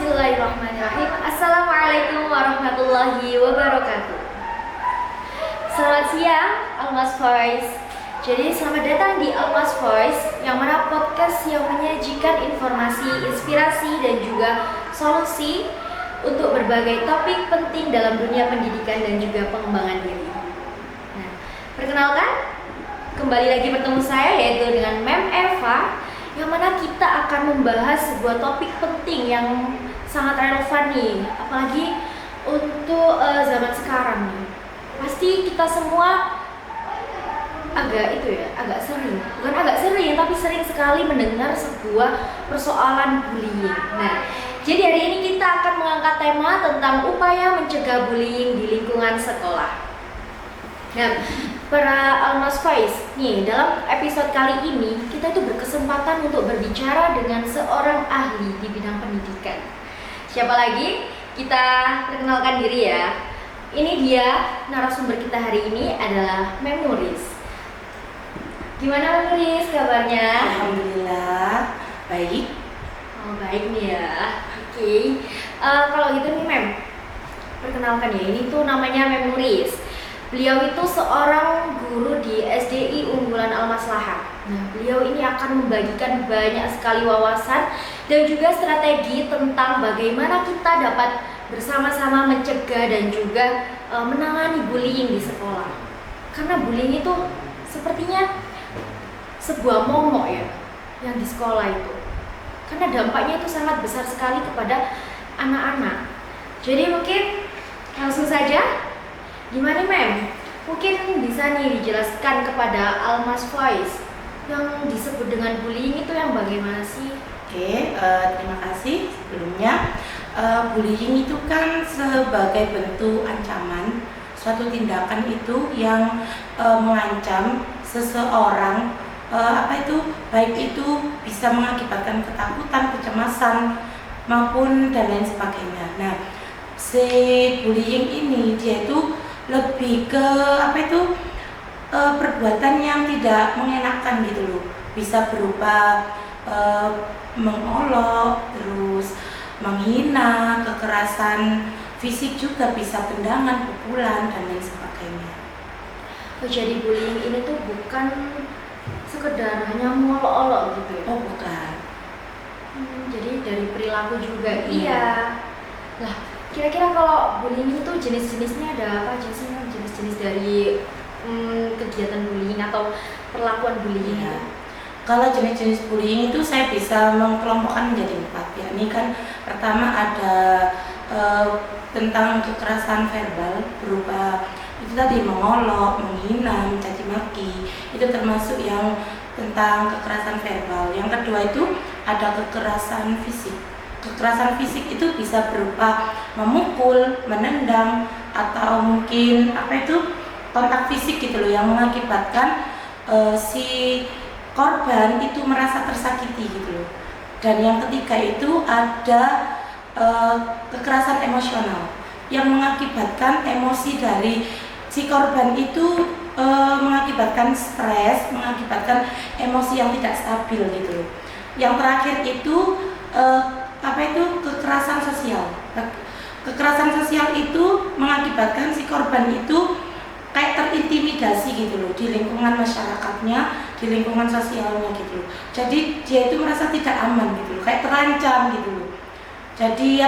Bismillahirrahmanirrahim. Assalamualaikum warahmatullahi wabarakatuh. Selamat siang, Almas Voice. Jadi selamat datang di Almas Voice, yang mana podcast yang menyajikan informasi, inspirasi, dan juga solusi untuk berbagai topik penting dalam dunia pendidikan dan juga pengembangan diri. Nah, perkenalkan, kembali lagi bertemu saya yaitu dengan Mem Eva, yang mana kita akan membahas sebuah topik penting yang sangat relevan nih, apalagi untuk zaman sekarang nih. Pasti kita semua agak sering, bukan agak sering, tapi sering sekali mendengar sebuah persoalan bullying. Nah, jadi hari ini kita akan mengangkat tema tentang upaya mencegah bullying di lingkungan sekolah. Nah, para Almas Voice, nih dalam episode kali ini kita itu berkesempatan untuk berbicara dengan seorang ahli di bidang pendidikan. Siapa lagi? Kita perkenalkan diri ya. Ini dia narasumber kita hari ini adalah Mem Nuris. Gimana Mem Nuris kabarnya? Alhamdulillah baik. Oh baik nih ya. Oke. Kalau gitu nih Mem, perkenalkan ya. Ini tuh namanya Mem Nuris. Beliau itu seorang guru di SDI Unggulan Al-Maslahah. Nah, beliau ini akan membagikan banyak sekali wawasan dan juga strategi tentang bagaimana kita dapat bersama-sama mencegah dan juga menangani bullying di sekolah. Karena bullying itu sepertinya sebuah momok ya, yang di sekolah itu. Karena dampaknya itu sangat besar sekali kepada anak-anak. Jadi mungkin langsung saja. Gimana Mem? Mungkin bisa nih dijelaskan kepada Almas Voice yang disebut dengan bullying itu yang bagaimana sih? Oke, terima kasih sebelumnya. Bullying itu kan sebagai bentuk ancaman, suatu tindakan itu yang mengancam seseorang, baik itu bisa mengakibatkan ketakutan, kecemasan maupun dan lain sebagainya. Nah, si bullying ini dia itu lebih ke perbuatan yang tidak mengenakan gitu loh. Bisa berupa mengolok, terus menghina, kekerasan fisik juga bisa, tendangan, pukulan dan lain sebagainya. Oh, jadi bullying ini tuh bukan sekedar hanya mengolok-olok gitu ya? Oh bukan. Jadi dari perilaku juga. Iya. Lah, kira-kira kalau bullying itu jenis-jenisnya ada apa aja sih? Jenis-jenis dari kegiatan bullying atau perlakuan bullying? Ya. Kalau jenis-jenis bullying itu saya bisa mengkelompokkan menjadi 4 ya. Ini kan pertama ada tentang kekerasan verbal berupa itu tadi mengolok, menghina, mencaci maki. Itu termasuk yang tentang kekerasan verbal. Yang kedua itu ada kekerasan fisik. Kekerasan fisik itu bisa berupa memukul, menendang, atau mungkin kontak fisik gitu loh, yang mengakibatkan si korban itu merasa tersakiti gitu loh. Dan yang ketiga itu ada kekerasan emosional yang mengakibatkan emosi dari si korban itu mengakibatkan stres, mengakibatkan emosi yang tidak stabil gitu loh. Yang terakhir itu kekerasan sosial. Kekerasan sosial itu mengakibatkan si korban itu kayak terintimidasi gitu loh di lingkungan masyarakatnya, di lingkungan sosialnya gitu loh. Jadi dia itu merasa tidak aman gitu loh, kayak terancam gitu loh. Jadi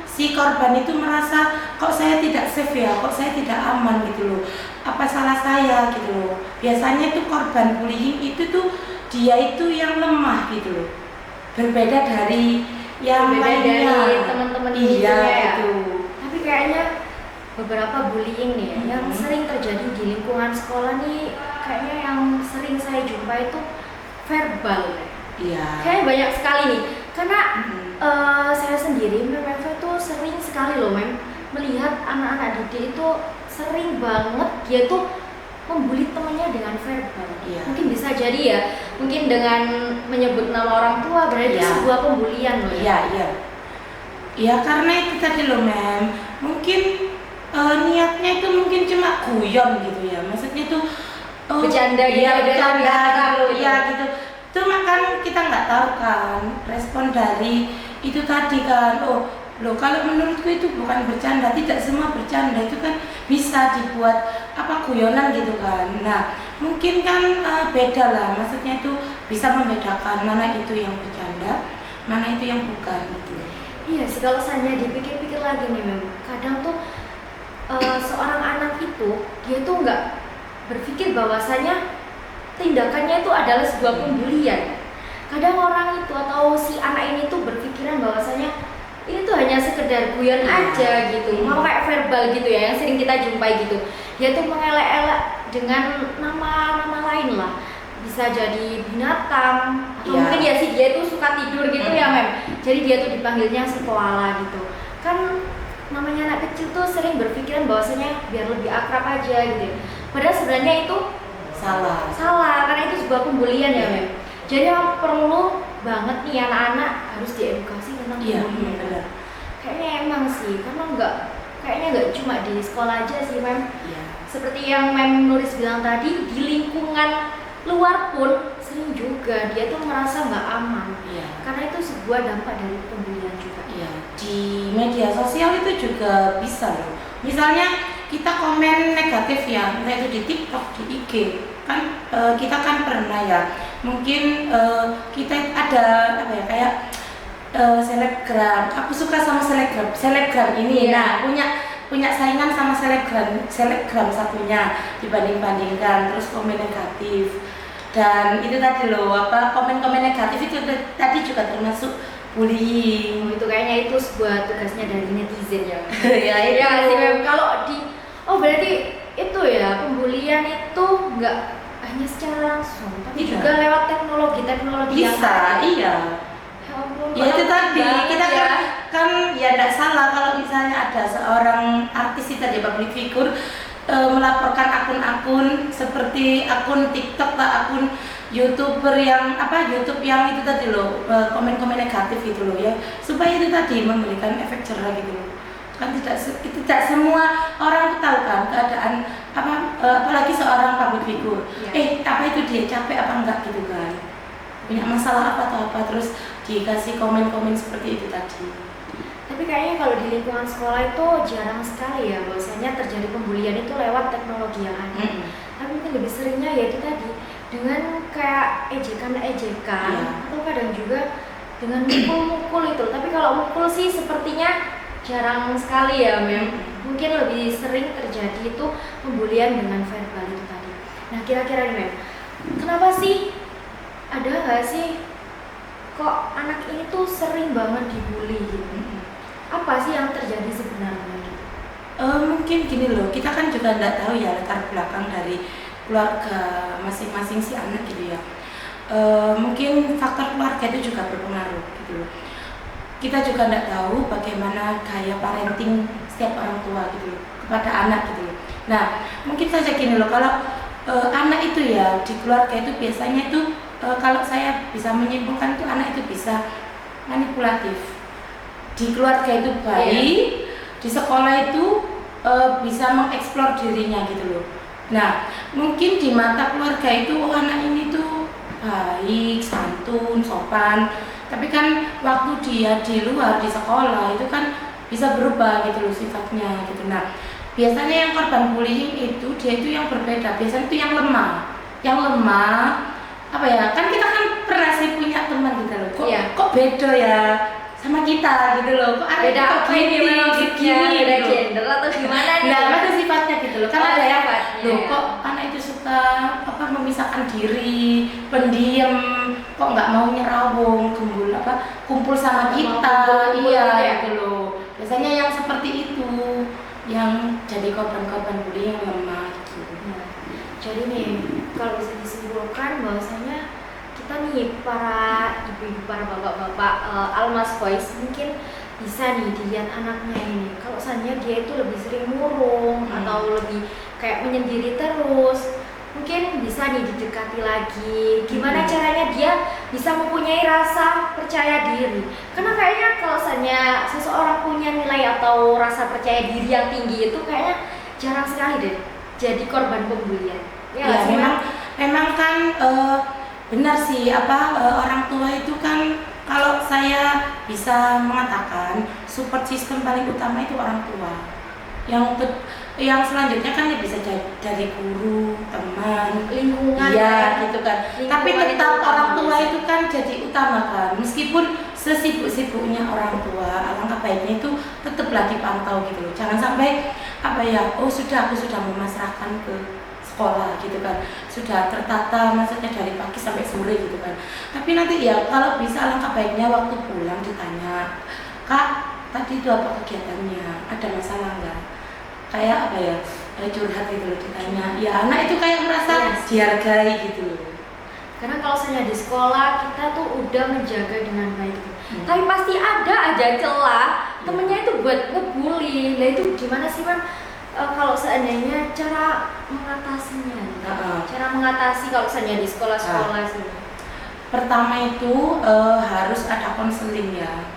si korban itu merasa kok saya tidak safe ya, kok saya tidak aman gitu loh. Apa salah saya gitu loh. Biasanya itu korban bullying itu tuh dia itu yang lemah gitu loh. Berbeda dari yang lainnya, dari teman-teman iya ya. gitu. Tapi kayaknya beberapa bullying nih yang sering terjadi di lingkungan sekolah nih, kayaknya yang sering saya jumpa itu verbal. Iya. Kayaknya banyak sekali nih, karena saya sendiri Mem Eva tuh sering sekali loh Mem melihat anak-anak didik itu sering banget dia tuh membuli temannya dengan verbal. Iya. Mungkin bisa jadi ya, mungkin dengan menyebut nama orang tua, berarti Iya. sebuah pembulian loh ya. Iya. Ya karena itu tadi loh Mem, mungkin niatnya itu mungkin cuma guyon gitu ya, maksudnya tuh bercanda gitu, ya, bercanda gitu. ya gitu. Cuma kan kita nggak tahu kan respon dari itu tadi kan, oh loh kalau menurutku itu bukan bercanda, tidak semua bercanda itu kan bisa dibuat apa guyonan gitu kan. Nah mungkin kan beda lah, maksudnya itu bisa membedakan mana itu yang bercanda, mana itu yang bukan gitu. Iya sih, kalau saya dipikir-pikir lagi nih memang kadang tuh seorang anak itu dia tuh nggak berpikir bahwasanya tindakannya itu adalah sebuah pembulian. Kadang orang itu atau si anak ini tuh berpikiran bahwasanya ini tuh hanya sekedar guyon aja gitu, mau kayak verbal gitu ya, yang sering kita jumpai gitu. Dia tuh mengelak-elak dengan nama-nama lain lah, bisa jadi binatang atau mungkin ya sih dia tuh suka tidur gitu ya Mem. Jadi dia tuh dipanggilnya si koala gitu. Kan namanya anak kecil tuh sering berpikiran bahwasanya biar lebih akrab aja gitu. Padahal sebenarnya itu Salah karena itu sebuah pembulian ya Mem. Jadi yang perlu banget nih anak-anak harus diedukasi tentang pembulian. Benar. Kayaknya emang sih, karena kayaknya nggak cuma di sekolah aja sih Mem. Seperti yang Mem Nuris bilang tadi, di lingkungan luar pun sering juga dia tuh merasa nggak aman. Karena itu sebuah dampak dari pembulian juga. Di media sosial itu juga bisa loh. Misalnya kita komen negatif ya, entah itu di TikTok, di IG, kan kita kan pernah ya, mungkin kita ada apa ya kayak selebgram. Aku suka sama selebgram ini. Nah punya saingan sama selebgram satunya, dibanding-bandingkan terus komen negatif. Dan itu tadi loh, apa komen-komen negatif itu tadi juga termasuk bullying. Itu kayaknya itu sebuah tugasnya dari netizen ya. Ya sih Mem. Kalau berarti itu ya, pembulian itu nggak hanya secara langsung, tapi juga lewat teknologi bisa, iya. Ya ampun, Ya itu tadi kita kan ya tidak salah kalau misalnya ada seorang artis itu tadi public figure melaporkan akun-akun seperti akun TikTok lah, akun YouTuber yang YouTube yang itu tadi loh, komen-komen negatif itu loh ya, supaya itu tadi memberikan efek jerah gitu loh. Kan tidak semua orang tahu kan keadaan apalagi seorang public figure. Apa itu dia capek apa enggak gitu kan, punya masalah apa atau apa, terus dikasih komen-komen seperti itu tadi. Tapi kayaknya kalau di lingkungan sekolah itu jarang sekali ya bahwasanya terjadi pembulian itu lewat teknologi yang ada. Tapi mungkin lebih seringnya yaitu tadi dengan kayak ejekan-ejekan atau kadang juga dengan mukul-mukul itu. Tapi kalau mukul sih sepertinya jarang sekali ya Mem. Mungkin lebih sering terjadi itu pembulian dengan verbal itu tadi. Nah kira-kira nih Mem, kenapa sih, ada nggak sih kok anak ini tuh sering banget dibully gitu? Apa sih yang terjadi sebenarnya? Mungkin gini loh, kita kan juga nggak tahu ya latar belakang dari keluarga masing-masing si anak gitu ya. Mungkin faktor keluarga itu juga berpengaruh gitu loh. Kita juga nggak tahu bagaimana gaya parenting setiap orang tua gitu loh kepada anak gitu loh. Nah mungkin saja gini loh, kalau anak itu ya di keluarga itu biasanya itu kalau saya bisa menyimpulkan itu anak itu bisa manipulatif. Di keluarga itu baik, di sekolah itu bisa mengeksplor dirinya gitu loh. Nah mungkin di mata keluarga itu anak ini tuh baik, santun, sopan, tapi kan waktu dia di luar di sekolah itu kan bisa berubah gitu loh sifatnya gitu. Nah biasanya yang korban bullying itu dia itu yang berbeda, biasanya itu yang lemah apa ya, kan kita kan pernah sih punya teman gitu loh, kok beda ya sama kita gitu loh, kok beda apa ini beda gender atau gimana nih? Nah ada sifatnya gitu loh, kan ada yang loh kok anak itu suka memisahkan diri, pendiam, kok nggak mau nyerawung, kumpul sama kita, gitu loh. Biasanya yang seperti itu yang jadi korban bullying yang lemah gitu. Jadi nih kalau bisa disimpulkan bahwasanya kita nih para ibu-ibu, para bapak-bapak Almas Voice mungkin bisa nih dilihat anaknya ini. Kalau misalnya dia itu lebih sering murung atau lebih kayak menyendiri terus, mungkin bisa nih didekati lagi. Gimana caranya dia bisa mempunyai rasa percaya diri? Karena kayaknya kalau misalnya seseorang punya nilai atau rasa percaya diri yang tinggi itu kayaknya jarang sekali deh jadi korban pembulian. Ya memang kan benar sih orang tua itu kan kalau saya bisa mengatakan support system paling utama itu orang tua. Yang selanjutnya kan ya bisa dari guru, teman, Lingkungan iya gitu kan. Tapi Lingkungan tetap itu orang utama tua sih. itu kan jadi utama kan. Meskipun sesibuk-sibuknya orang tua, alangkah baiknya itu tetaplah dipantau gitu loh. Jangan sampai aku sudah memasrahkan ke sekolah gitu kan, sudah tertata maksudnya dari pagi sampai sore gitu kan. Tapi nanti ya kalau bisa alangkah baiknya waktu pulang ditanya, Kak tadi itu apa kegiatannya, ada masalah nggak, kayak curhat gitu loh, ditanya. Ya anak itu kayak merasa dihargai gitu loh. Karena kalau misalnya di sekolah kita tuh udah menjaga dengan baik, tapi pasti ada aja celah temennya itu buat ngebully. Nah itu gimana sih man? Kalau seandainya cara mengatasinya, cara mengatasi kalau misalnya di sekolah-sekolah sih. Pertama itu harus ada konseling ya.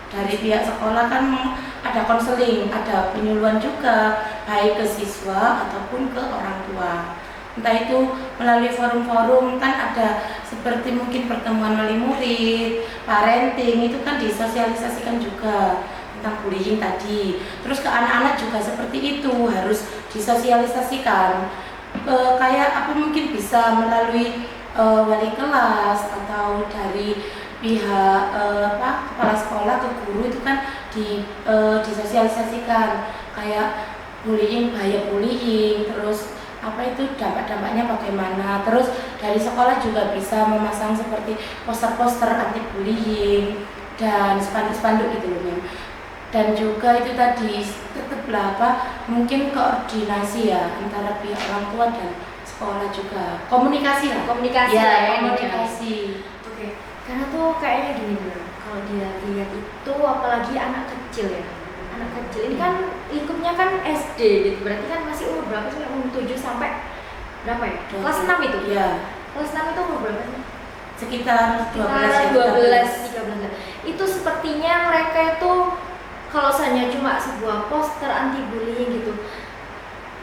Dari pihak sekolah kan ada konseling, ada penyuluhan juga, baik ke siswa ataupun ke orang tua. Entah itu melalui forum-forum, kan ada seperti mungkin pertemuan wali murid, parenting, itu kan disosialisasikan juga tentang bullying tadi. Terus ke anak-anak juga seperti itu, harus disosialisasikan. Kayak mungkin bisa melalui wali kelas atau dari pihak kepala sekolah ke guru, itu kan disosialisasikan kayak bullying, bahaya bullying, terus itu dampak-dampaknya bagaimana. Terus dari sekolah juga bisa memasang seperti poster-poster anti bullying dan spanduk-spanduk gitu loh Mem. Dan juga itu tadi tetaplah mungkin koordinasi ya antara pihak orang tua dan sekolah juga, komunikasi ya, komunikasi. Oke. Karena tuh kayaknya gini dulu, kalau dia lihat itu apalagi anak kecil ya, anak kecil ini kan lingkupnya kan SD gitu, berarti kan masih umur berapa sih, umur 7 sampai berapa ya? Kelas 6 itu? Iya. Kelas 6 itu umur berapa sih? Sekitar 12, 13. Itu sepertinya mereka itu kalau misalnya cuma sebuah poster anti bullying gitu,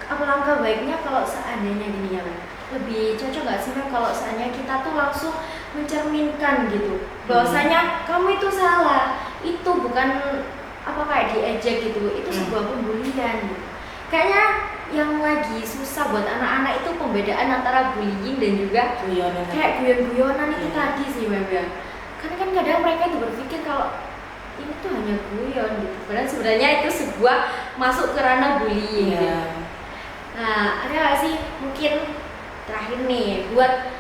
apa langkah baiknya kalau seandainya gini ya Bang? Lebih cocok nggak sih Bang kalau seandainya kita tuh langsung mencerminkan gitu bahwasanya kamu itu salah, itu bukan kayak diejek gitu, itu sebuah pembulian gitu. Kayaknya yang lagi susah buat anak-anak itu pembedaan antara bullying dan juga kayak guyon-guyonan itu tadi sih Bang ya. Karena kan kadang mereka itu berpikir kalau ini tuh hanya guyon gitu, padahal sebenarnya itu sebuah masuk ke ranah bullying gitu. Nah, ada nggak sih mungkin terakhir nih buat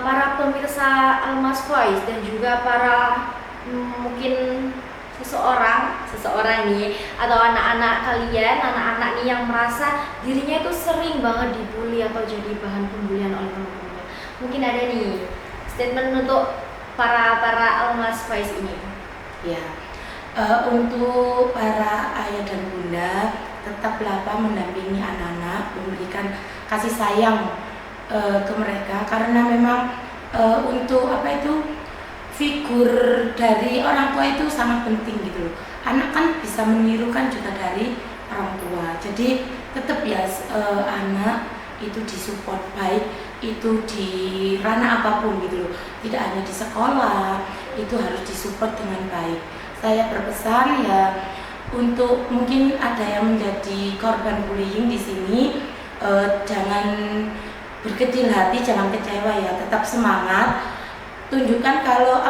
para pemirsa Almas Voice dan juga para mungkin seseorang nih atau anak-anak kalian, anak-anak nih yang merasa dirinya itu sering banget dibully atau jadi bahan pembulian oleh teman-temannya. Mungkin ada nih statement untuk para Almas Voice ini. Ya, untuk para ayah dan bunda, tetaplah mendampingi anak-anak, memberikan kasih sayang ke mereka, karena memang untuk figur dari orang tua itu sangat penting gitu loh. Anak kan bisa menirukan juga dari orang tua, jadi tetap ya anak itu disupport baik itu di ranah apapun gitu loh, tidak hanya di sekolah, itu harus disupport dengan baik. Saya berpesan ya, untuk mungkin ada yang menjadi korban bullying di sini, jangan berkecil hati, jangan kecewa ya, tetap semangat, tunjukkan kalau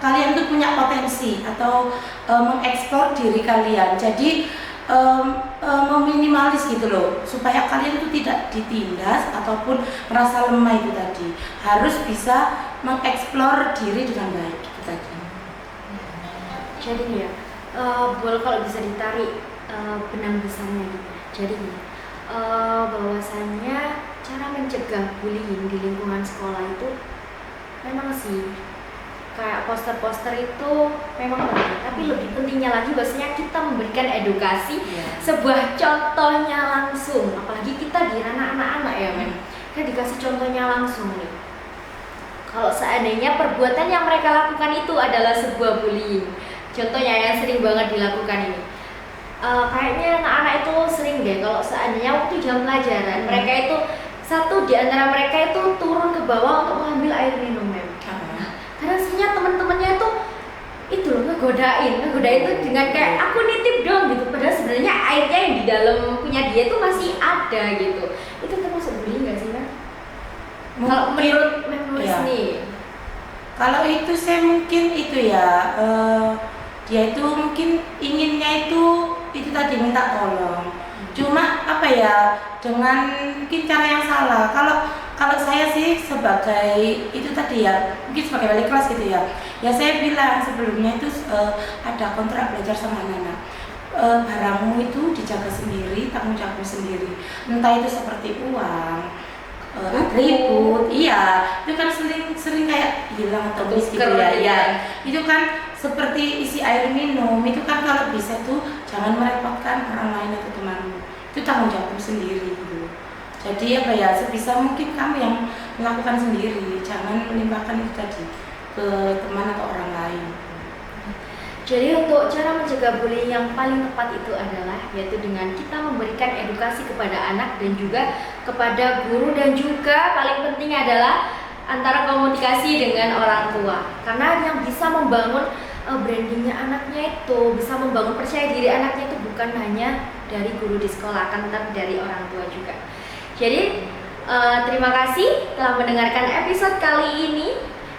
kalian tuh punya potensi atau mengeksplor diri kalian. Jadi meminimalis gitu loh, supaya kalian itu tidak ditindas ataupun merasa lemah itu tadi. Harus bisa mengeksplor diri dengan baik itu tadi. Jadi ya, boleh kalau bisa ditarik benang besarnya gitu. Jadi bahwasannya cara mencegah bullying di lingkungan sekolah itu memang sih kayak poster-poster itu memang penting, tapi lebih pentingnya lagi bahwasanya kita memberikan edukasi, sebuah contohnya langsung, apalagi kita di ranah anak-anak ya men, kan dikasih contohnya langsung nih. Kalau seandainya perbuatan yang mereka lakukan itu adalah sebuah bullying, contohnya yang sering banget dilakukan ini, kayaknya anak-anak itu sering deh kalau seandainya waktu jam pelajaran mereka itu satu di antara mereka itu turun ke bawah untuk mengambil air minum karena sebenarnya teman-temannya itu itu loh ngegodain tuh dengan kayak aku nitip dong gitu, padahal sebenarnya airnya yang di dalam punya dia tuh masih ada gitu. Itu termasuk bullying nggak sih, Kak? Kalau menurut Mem Nuris ya. nih, Kalau itu saya mungkin itu ya, dia itu mungkin inginnya itu tadi minta tolong. Cuma apa ya, dengan mungkin cara yang salah. Kalau saya sih sebagai itu tadi ya, mungkin sebagai wali kelas gitu ya. Ya saya bilang sebelumnya itu ada kontrak belajar sama anak-anak. Barangmu itu dijaga sendiri, tanggung jawabmu sendiri. Entah itu seperti uang, atribut, iya, itu kan sering kayak hilang atau miss gitu ya. Iya, itu kan seperti isi air minum, itu kan kalau bisa tuh jangan merepotkan orang lain atau temanmu. Itu tanggung jawabmu sendiri gitu. Jadi apa ya, sebisa mungkin kamu yang melakukan sendiri, jangan melimpahkan itu tadi ke teman atau orang lain. jadi untuk cara mencegah bullying yang paling tepat itu adalah yaitu dengan kita memberikan edukasi kepada anak dan juga kepada guru, dan juga paling penting adalah antara komunikasi dengan orang tua, karena yang bisa membangun brandingnya anaknya itu, bisa membangun percaya diri anaknya itu bukan hanya dari guru di sekolah, akan tetapi dari orang tua juga. Jadi terima kasih telah mendengarkan episode kali ini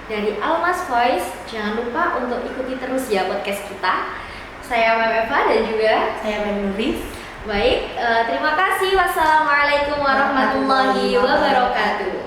dari Almas Voice. Jangan lupa untuk ikuti terus ya podcast kita. Saya Mem Eva dan juga Saya Mem Nuris. baik, terima kasih. Wassalamualaikum warahmatullahi wabarakatuh.